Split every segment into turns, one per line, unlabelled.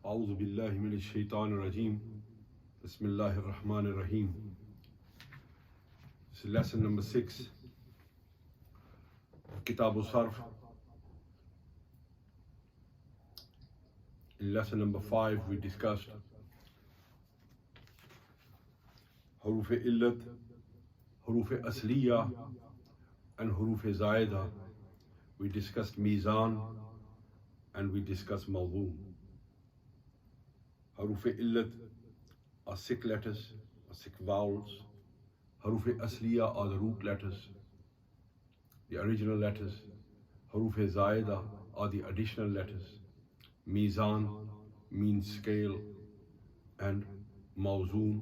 أعوذ بالله من الشيطان الرجيم. بسم الله الرحمن الرحيم. This is lesson number 6 of Kitab al-Sarf. In lesson number 5 we discussed Huruf Illat, Huruf Asliya and Huruf Zaida. We discussed Mizan and we discussed Mawdhu. Huruf Illat are sick letters, or sick vowels. Huruf Asliya are the root letters, the original letters. Huruf Zaida are the additional letters. Mizan means scale, and Mawzoon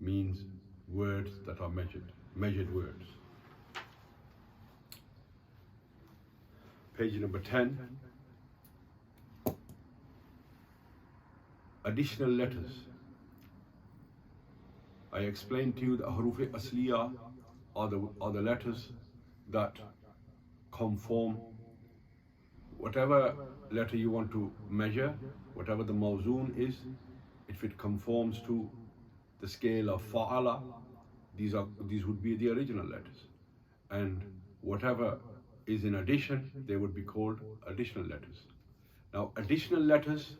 means words that are measured words. Page number 10. Additional letters. I explained to you that Huruf Asliya are the letters that conform whatever letter you want to measure, whatever the Mawzoon is, if it conforms to the scale of Fa'ala, these would be the original letters. And whatever is in addition, they would be called additional letters. Now, additional letters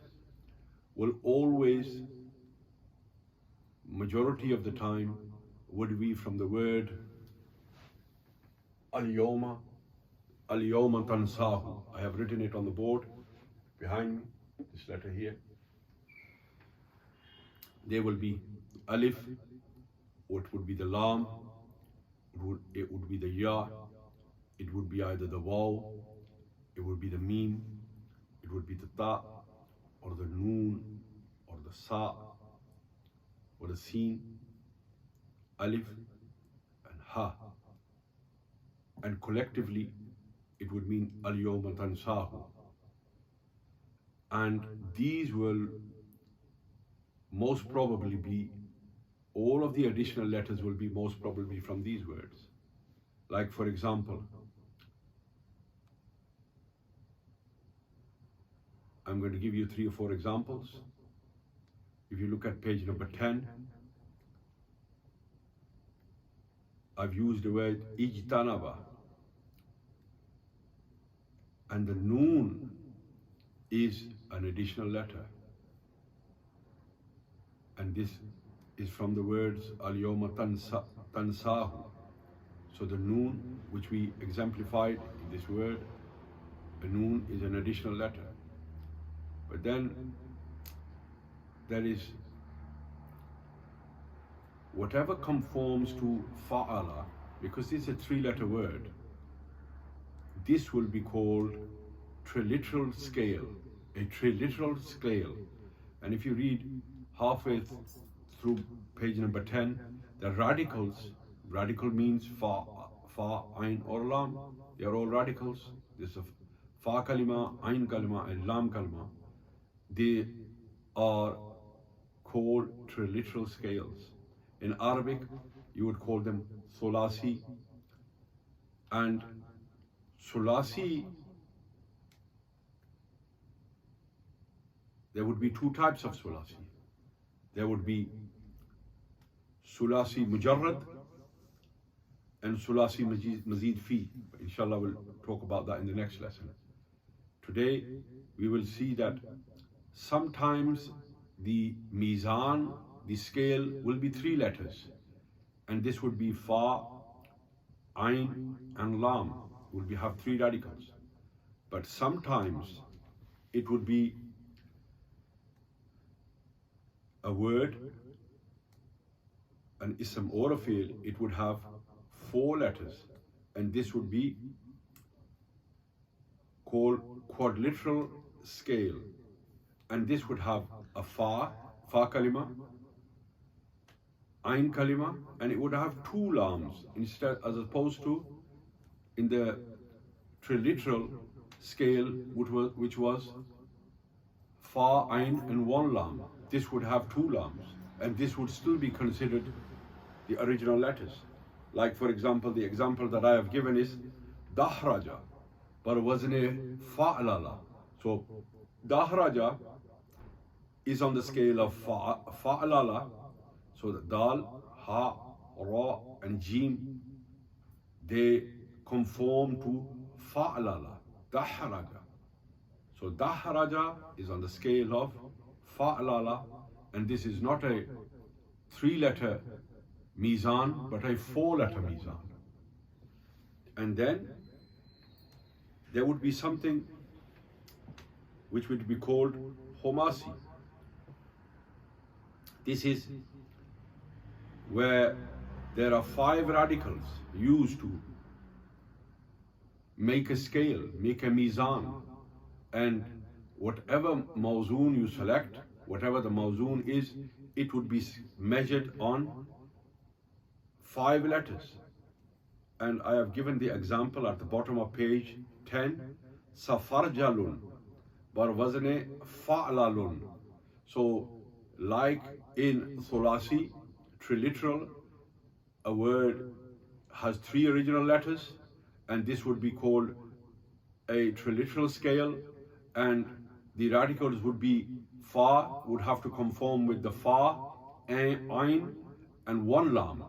will always, majority of the time, would be from the word Al-Yawma, Al-Yawma Tansahu. I have written it on the board behind me, this letter here. There will be Alif, or it would be the Lam, it would be the Ya, it would be either the Waw, it would be the Mim, it would be the Ta, or the Noon, or the Sa, or the Sin, Alif, and Ha. And collectively, it would mean Al-Yawma Tansahu. And these will most probably be, all of the additional letters will be most probably from these words. Like, for example, I'm going to give you 3 or 4 examples. If you look at page number 10, I've used the word Ijtanaba, and the Noon is an additional letter, and this is from the words Al-Yawma Tansahu. So the Noon, which we exemplified in this word, the Noon is an additional letter. But then there is whatever conforms to Fa'ala, because this is a 3-letter word, this will be called triliteral scale, a triliteral scale. And if you read halfway through page number 10, the radicals, radical means Fa, Ain or Lam, they are all radicals. This is Fa kalima, Ain kalima and Lam kalima. They are called triliteral scales. In Arabic, you would call them Sulasi. And Sulasi, there would be 2 types of Sulasi. There would be Sulasi Mujarrad and Sulasi Mazid Fi. Inshallah, we'll talk about that in the next lesson. Today, we will see that sometimes the Mizan, the scale, will be 3 letters. And this would be Fa, Ain and Lam. Will have 3 radicals. But sometimes it would be a word, an ism or a fi'l, it would have 4 letters, and this would be called quadrilateral scale. And this would have a fa kalima, ain kalima, and it would have 2 lams instead, as opposed to in the triliteral scale, which was fa, ain, and 1 lam. This would have 2 lams, and this would still be considered the original letters. Like, for example, the example that I have given is dahraja, but it wasn't a fa'lala. So dahraja is on the scale of fa'lala. So the dal, ha, ra, and jim, they conform to fa'lala, dahraja. So dahraja is on the scale of fa'lala, and this is not a 3-letter mizan, but a 4-letter mizan. And then there would be something which would be called homasi. This is where there are 5 radicals used to make a scale, make a mizan, and whatever mawzoon you select, whatever the mawzoon is, it would be measured on 5 letters. And I have given the example at the bottom of page 10, safarjalun, bar wazne fa'lalun. So like in thulasi, triliteral, a word has 3 original letters, and this would be called a triliteral scale, and the radicals would be fa, would have to conform with the fa, ain, and 1 lam.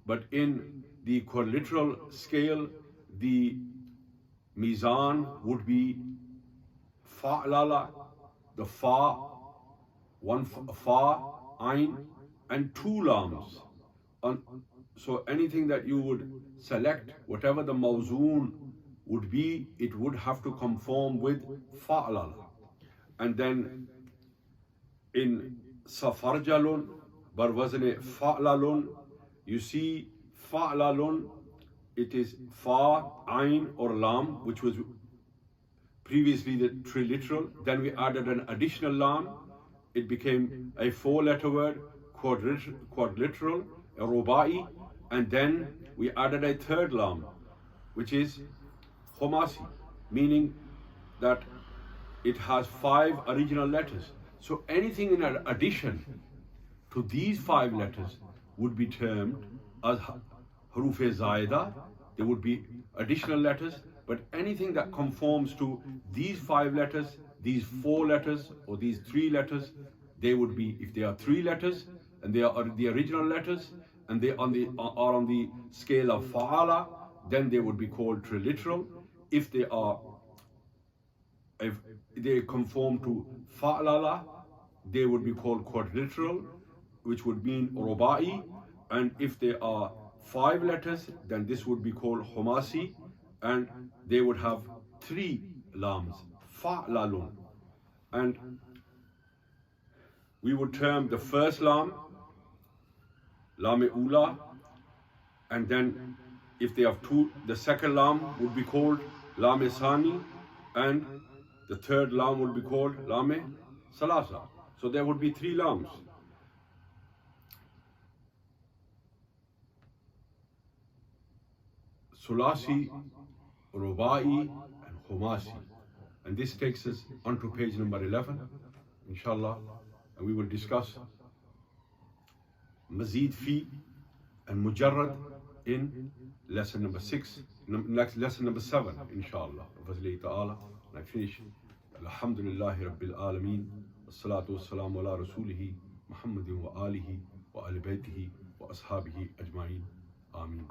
But in the quadliteral scale, the mizan would be fa'lala, the fa, 1 fa, ain, and 2 lams. So anything that you would select, whatever the mawzoon would be, it would have to conform with fa'lala. And then in safarjalun, bar wazne fa'lalun, you see fa'lalun, it is fa, ain, or lam, which was previously the triliteral. Then we added an additional lam. It became a 4-letter word, quadliteral, a rubai, and then we added a 3rd lam, which is homasi, meaning that it has 5 original letters. So anything in addition to these 5 letters would be termed as haruf-e-zaida. There would be additional letters, but anything that conforms to these 5 letters, these 4 letters, or these 3 letters, they would be, if they are 3 letters and they are the original letters and they are on the scale of fa'ala, then they would be called triliteral. If they conform to fa'lala, they would be called quadliteral, which would mean rubai. And if they are 5 letters, then this would be called homasi, and they would have 3 lams, fa'lalun. And we would term the first lam, lam-e-ula, and then if they have 2, the second lam would be called lam-e-sani, and the 3rd lam would be called lam-e-salasa. So there would be 3 lams. Sulasi, Rubai, and Khumasi. And this takes us onto page number 11, inshallah, and we will discuss Mazid Fi and Mujarrad in lesson number 6, next lesson number 7, inshallah. Fazli ta'ala. And I finish. Alhamdulillahi Rabbil Alameen. Wassalatu wassalamu ala rasulihi Muhammadin wa alihi wa ali baytihi wa ashabihi ajma'in. Ameen.